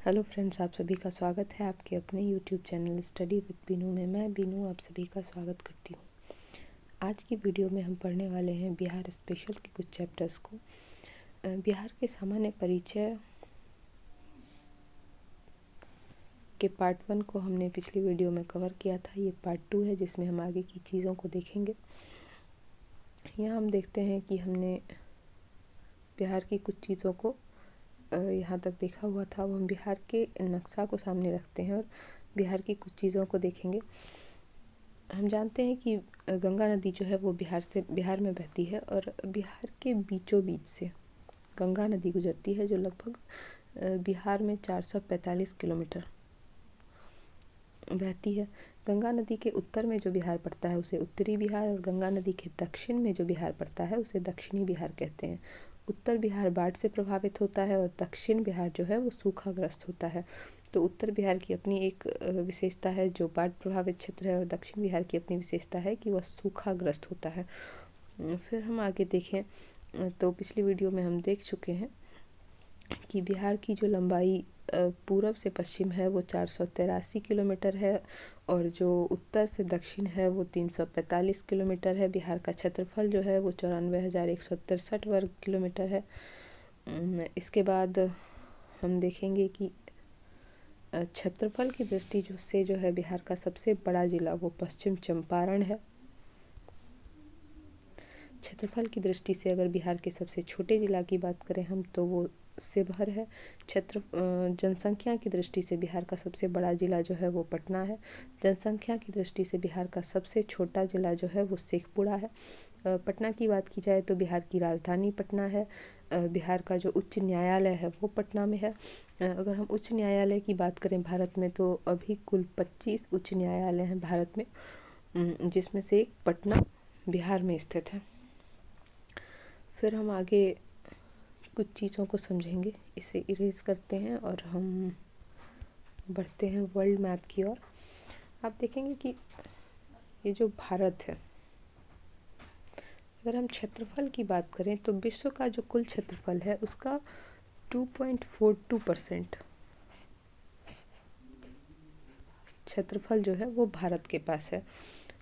Hello friends, आप सभी का स्वागत है आपके अपने YouTube channel study with Binu में। मैं बीनू आप सभी का स्वागत करती हूँ। आज की वीडियो में हम पढ़ने वाले हैं बिहार स्पेशल के कुछ चैप्टर्स को। बिहार के सामान्य परिचय के पार्ट 1 को हमने पिछली वीडियो में कवर किया था। ये पार्ट 2 है जिसमें हम आगे की चीज़ों को देखेंगे। यहाँ हम देखते हैं कि हमने बिहार की कुछ चीज़ों को यहाँ तक देखा हुआ था। अब हम बिहार के नक्शा को सामने रखते हैं और बिहार की कुछ चीज़ों को देखेंगे। हम जानते हैं कि गंगा नदी जो है वो बिहार में बहती है और बिहार के बीचों बीच से गंगा नदी गुजरती है, जो लगभग बिहार में 445 किलोमीटर बहती है। गंगा नदी के उत्तर में जो बिहार पड़ता है उसे उत्तरी बिहार, और गंगा नदी के दक्षिण में जो बिहार पड़ता है उसे दक्षिणी बिहार कहते हैं। उत्तर बिहार बाढ़ से प्रभावित होता है और दक्षिण बिहार जो है वो सूखाग्रस्त होता है। तो उत्तर बिहार की अपनी एक विशेषता है जो बाढ़ प्रभावित क्षेत्र है, और दक्षिण बिहार की अपनी विशेषता है कि वह सूखाग्रस्त होता है। फिर हम आगे देखें तो पिछली वीडियो में हम देख चुके हैं कि बिहार की जो लंबाई पूरब से पश्चिम है वो 483 किलोमीटर है, और जो उत्तर से दक्षिण है वो 345 किलोमीटर है। बिहार का क्षेत्रफल जो है वो 94,163 वर्ग किलोमीटर है। इसके बाद हम देखेंगे कि क्षेत्रफल की दृष्टि से जो है बिहार का सबसे बड़ा जिला वो पश्चिम चंपारण है। क्षेत्रफल की दृष्टि से अगर बिहार के सबसे छोटे जिला की बात करें हम तो वो शिवहर है। जनसंख्या की दृष्टि से बिहार का सबसे बड़ा जिला जो है वो पटना है। जनसंख्या की दृष्टि से बिहार का सबसे छोटा जिला जो है वो शेखपुरा है। पटना की बात की जाए तो बिहार की राजधानी पटना है। बिहार का जो उच्च न्यायालय है वो पटना में है। अगर हम उच्च न्यायालय की बात करें भारत में तो अभी कुल 25 उच्च न्यायालय हैं भारत में, जिसमें से एक पटना बिहार में स्थित है। फिर हम आगे कुछ चीज़ों को समझेंगे। इसे इरेज करते हैं और हम बढ़ते हैं वर्ल्ड मैप की ओर। आप देखेंगे कि ये जो भारत है, अगर हम क्षेत्रफल की बात करें तो विश्व का जो कुल क्षेत्रफल है उसका 2.42% क्षेत्रफल जो है वो भारत के पास है।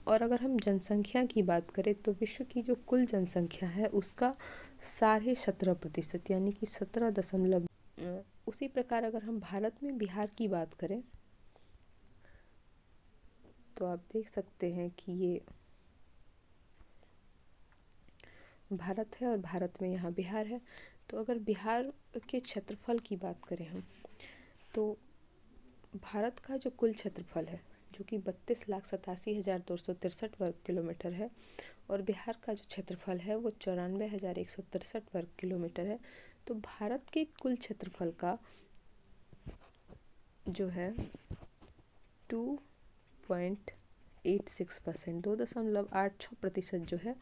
और अगर हम जनसंख्या की बात करें तो विश्व की जो कुल जनसंख्या है उसका 17.5% यानी कि 17 उसी प्रकार अगर हम भारत में बिहार की बात करें तो आप देख सकते हैं कि ये भारत है और भारत में यहाँ बिहार है। तो अगर बिहार के क्षेत्रफल की बात करें हम तो भारत का जो कुल क्षेत्रफल है जो कि 32,87,263 वर्ग किलोमीटर है, और बिहार का जो क्षेत्रफल है वो 94,163 वर्ग किलोमीटर है। तो भारत के कुल क्षेत्रफल का जो है 2.86%, 2.86% जो है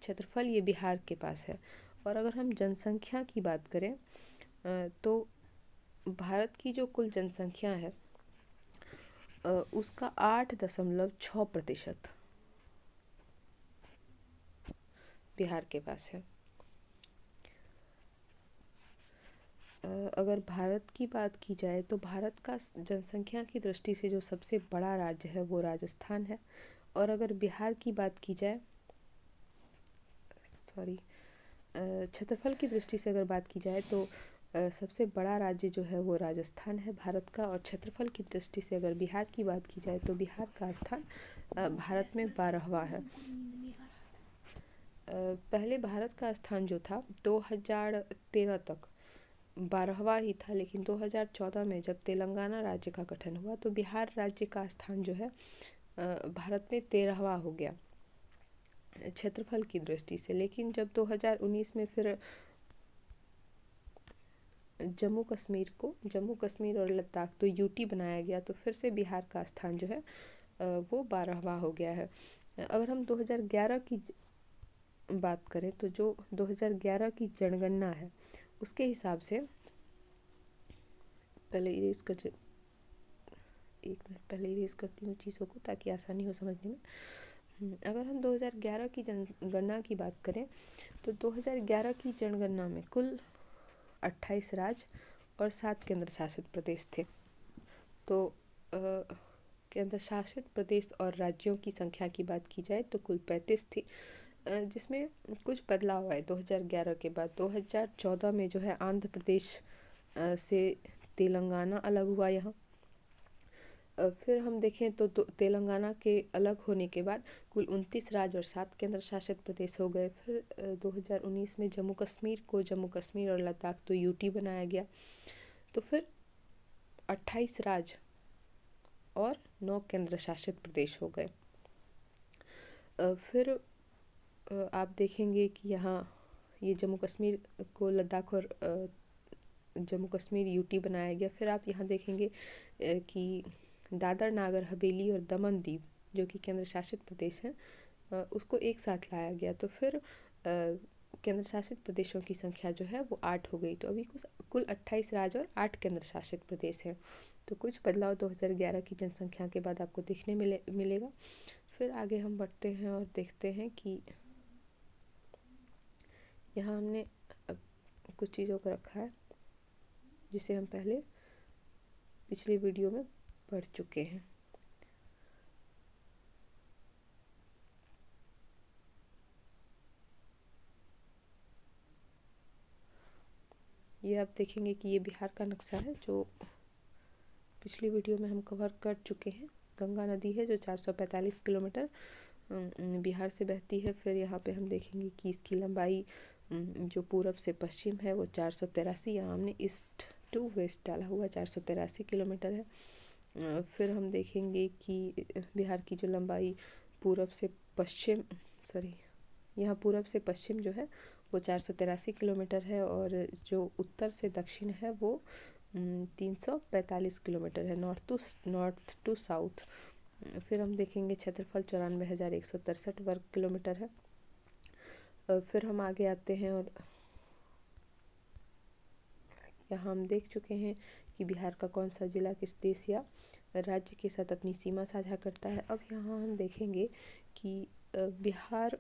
क्षेत्रफल ये बिहार के पास है। और अगर हम जनसंख्या की बात करें तो भारत की जो कुल जनसंख्या है उसका 8.6% बिहार के पास है। अगर भारत की बात की जाए तो भारत का जनसंख्या की दृष्टि से जो सबसे बड़ा राज्य है वो राजस्थान है। और अगर बिहार की बात की जाए क्षेत्रफल की दृष्टि से अगर बात की जाए तो सबसे बड़ा राज्य जो है वो राजस्थान है भारत का। और क्षेत्रफल की दृष्टि से अगर बिहार की बात की जाए तो बिहार का स्थान भारत में 12वां है। पहले भारत का स्थान जो था 2013 तक 12वां ही था, लेकिन 2014 में जब तेलंगाना राज्य का गठन हुआ तो बिहार राज्य का स्थान जो है भारत में 13वां हो गया क्षेत्रफल की दृष्टि से। लेकिन जब 2019 में फिर जम्मू कश्मीर और लद्दाख तो यूटी बनाया गया तो फिर से बिहार का स्थान जो है वो 12वां हो गया है। अगर हम 2011 की बात करें तो जो 2011 की जनगणना है उसके हिसाब से एक मिनट पहले इरेज करती हूँ चीज़ों को ताकि आसानी हो समझने में। अगर हम 2011 की जनगणना की बात करें तो 2011 की जनगणना में कुल 28 राज्य और 7 केंद्र शासित प्रदेश थे। तो केंद्र शासित प्रदेश और राज्यों की संख्या की बात की जाए तो कुल 35 थी, जिसमें कुछ बदलाव आए 2011 के बाद। 2014 में जो है आंध्र प्रदेश से तेलंगाना अलग हुआ यहाँ। फिर हम देखें तो तेलंगाना के अलग होने के बाद कुल 29 राज्य और 7 केंद्र शासित प्रदेश हो गए। फिर 2019 में जम्मू कश्मीर को जम्मू कश्मीर और लद्दाख तो यूटी बनाया गया। तो फिर 28 राज्य और 9 केंद्र शासित प्रदेश हो गए। फिर आप देखेंगे कि यहाँ ये जम्मू कश्मीर को लद्दाख और जम्मू कश्मीर यूटी बनाया गया। फिर आप यहाँ देखेंगे कि दादर नागर हवेली और दमन दीव जो कि केंद्र शासित प्रदेश हैं, उसको एक साथ लाया गया। तो फिर केंद्र शासित प्रदेशों की संख्या जो है वो 8 हो गई। तो अभी कुल 28 राज्य और 8 केंद्र शासित प्रदेश हैं। तो कुछ बदलाव 2011 की जनसंख्या के बाद आपको देखने मिलेगा। फिर आगे हम बढ़ते हैं और देखते हैं कि यहाँ हमने कुछ चीज़ों को रखा है जिसे हम पहले पिछली वीडियो में पढ़ चुके हैं। ये आप देखेंगे कि ये बिहार का नक्शा है जो पिछली वीडियो में हम कवर कर चुके हैं। गंगा नदी है जो 445 किलोमीटर बिहार से बहती है। फिर यहाँ पे हम देखेंगे कि इसकी लंबाई जो पूरब से पश्चिम है वो 483, यहाँ हमने ईस्ट टू वेस्ट डाला हुआ 483 किलोमीटर है। फिर हम देखेंगे कि बिहार की जो लंबाई पूरब से पश्चिम यहाँ पूरब से पश्चिम जो है वो 483 किलोमीटर है, और जो उत्तर से दक्षिण है वो 345 किलोमीटर है, नॉर्थ टू साउथ। फिर हम देखेंगे क्षेत्रफल 94,163 वर्ग किलोमीटर है। फिर हम आगे आते हैं और यहाँ हम देख चुके हैं कि बिहार का कौन सा जिला किस देश या राज्य के साथ अपनी सीमा साझा करता है। अब यहाँ हम देखेंगे कि बिहार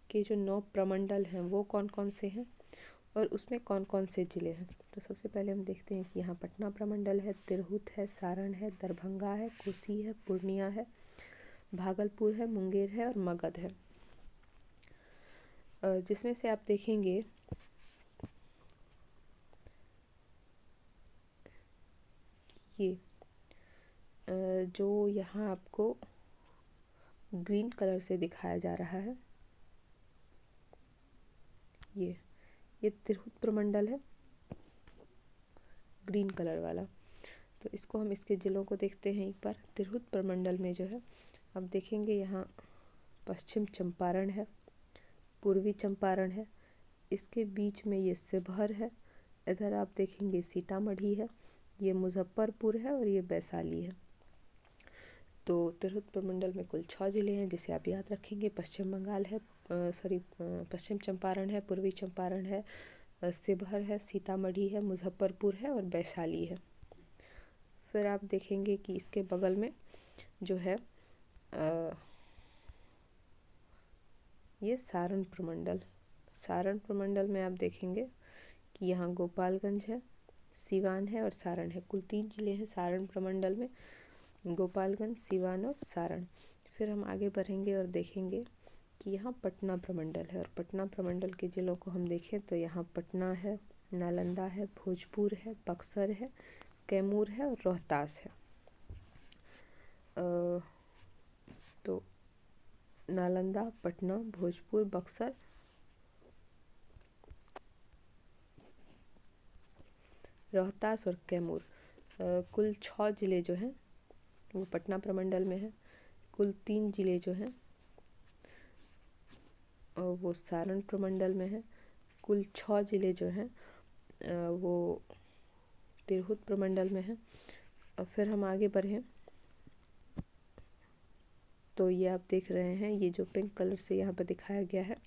के जो 9 प्रमंडल हैं वो कौन कौन से हैं और उसमें कौन कौन से ज़िले हैं। तो सबसे पहले हम देखते हैं कि यहाँ पटना प्रमंडल है, तिरहुत है, सारण है, दरभंगा है, कोसी है, पूर्णिया है, भागलपुर है, मुंगेर है और मगध है। जिसमें से आप देखेंगे ये जो यहाँ आपको ग्रीन कलर से दिखाया जा रहा है, ये तिरहुत प्रमंडल है, ग्रीन कलर वाला। तो इसको हम इसके ज़िलों को देखते हैं एक बार। तिरहुत प्रमंडल में जो है अब देखेंगे यहाँ पश्चिम चंपारण है, पूर्वी चंपारण है, इसके बीच में ये शिवहर है, इधर आप देखेंगे सीतामढ़ी है, ये मुजफ्फरपुर है और ये वैशाली है। तो तिरहुत प्रमंडल में कुल 6 ज़िले हैं जिसे आप याद रखेंगे। पश्चिम बंगाल है, पश्चिम चंपारण है, पूर्वी चंपारण है, शिवहर है, सीतामढ़ी है, मुजफ्फरपुर है और वैशाली है। फिर आप देखेंगे कि इसके बगल में जो है ये सारण प्रमंडल में आप देखेंगे कि यहाँ गोपालगंज है, सिवान है और सारण है। कुल 3 ज़िले हैं सारण प्रमंडल में, गोपालगंज, सिवान और सारण। फिर हम आगे बढ़ेंगे और देखेंगे कि यहाँ पटना प्रमंडल है, और पटना प्रमंडल के ज़िलों को हम देखें तो यहाँ पटना है, नालंदा है, भोजपुर है, बक्सर है, कैमूर है और रोहतास है। तो नालंदा, पटना, भोजपुर, बक्सर, रोहतास और कैमूर, कुल 6 ज़िले जो हैं वो पटना प्रमंडल में है। कुल 3 ज़िले जो हैं वो सारण प्रमंडल में है। कुल 6 ज़िले जो हैं वो तिरहुत प्रमंडल में है। और फिर हम आगे बढ़ें तो ये आप देख रहे हैं, ये जो पिंक कलर से यहाँ पर दिखाया गया है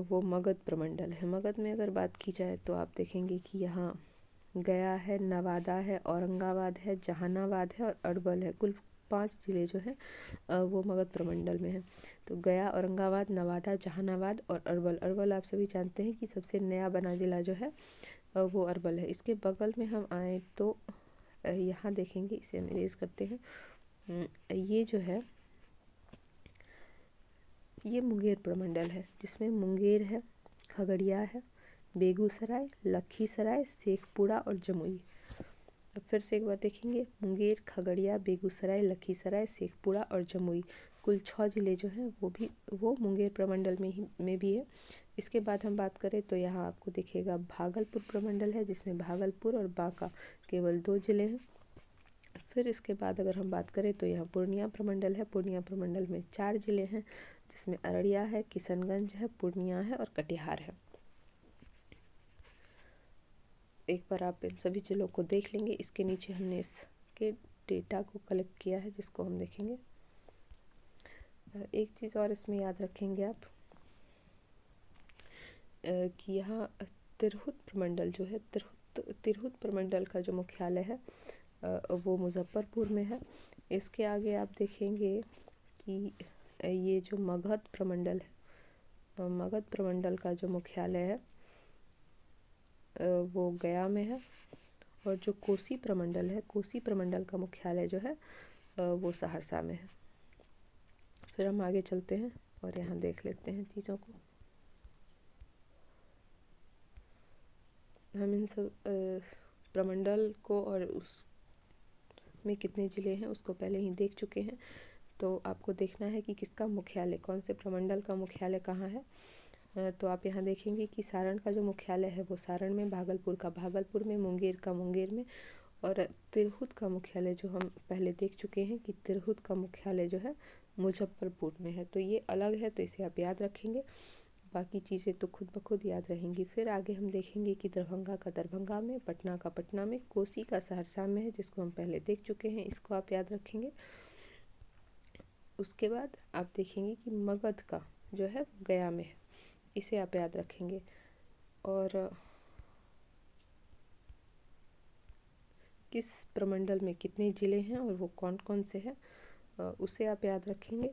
वो मगध प्रमंडल है। मगध में अगर बात की जाए तो आप देखेंगे कि यहाँ गया है, नवादा है, औरंगाबाद है, जहानाबाद है और अरवल है। कुल 5 ज़िले जो हैं वो मगध प्रमंडल में है। तो गया, औरंगाबाद, नवादा, जहानाबाद और अरवल। अरवल आप सभी जानते हैं कि सबसे नया बना ज़िला जो है वो अरवल है। इसके बगल में हम आए तो यहाँ देखेंगे, इसे हम इरेज करते हैं। ये जो है ये मुंगेर प्रमंडल है, जिसमें मुंगेर है, खगड़िया है, बेगूसराय, लखीसराय, शेखपुरा और जमुई। अब फिर से एक बार देखेंगे, मुंगेर, खगड़िया, बेगूसराय, लखीसराय, शेखपुरा और जमुई, कुल 6 ज़िले जो हैं वो मुंगेर प्रमंडल में भी है। इसके बाद हम बात करें तो यहाँ आपको दिखेगा भागलपुर प्रमंडल है, जिसमें भागलपुर और बांका केवल 2 ज़िले हैं। फिर इसके बाद अगर हम बात करें तो यहाँ पूर्णिया प्रमंडल है। पूर्णिया प्रमंडल में 4 ज़िले हैं, जिसमें अररिया है, किशनगंज है, पूर्णिया है और कटिहार है। एक बार आप इन सभी ज़िलों को देख लेंगे। इसके नीचे हमने इसके डेटा को कलेक्ट किया है, जिसको हम देखेंगे। एक चीज़ और इसमें याद रखेंगे आप कि यहाँ तिरहुत प्रमंडल जो है, तिरहुत प्रमंडल का जो मुख्यालय है वो मुजफ्फरपुर में है। इसके आगे आप देखेंगे कि ये जो मगध प्रमंडल है, मगध प्रमंडल का जो मुख्यालय है वो गया में है। और जो कोसी प्रमंडल है, कोसी प्रमंडल का मुख्यालय जो है वो सहरसा में है। फिर हम आगे चलते हैं और यहाँ देख लेते हैं चीज़ों को। हम इन सब प्रमंडल को और उसमें कितने ज़िले हैं उसको पहले ही देख चुके हैं। तो आपको देखना है कि किसका मुख्यालय, कौन से प्रमंडल का मुख्यालय कहाँ है। तो आप यहाँ देखेंगे कि सारण का जो मुख्यालय है वो सारण में, भागलपुर का भागलपुर में, मुंगेर का मुंगेर में, और तिरहुत का मुख्यालय जो हम पहले देख चुके हैं कि तिरहुत का मुख्यालय जो है मुजफ्फरपुर में है। तो ये अलग है, तो इसे आप याद रखेंगे। बाकी चीज़ें तो खुद ब खुद याद रहेंगी। फिर आगे हम देखेंगे कि दरभंगा का दरभंगा में, पटना का पटना में, कोसी का सहरसा में है, जिसको हम पहले देख चुके हैं, इसको आप याद रखेंगे। उसके बाद आप देखेंगे कि मगध का जो है गया में है, इसे आप याद रखेंगे। और किस प्रमंडल में कितने ज़िले हैं और वो कौन कौन से हैं उसे आप याद रखेंगे।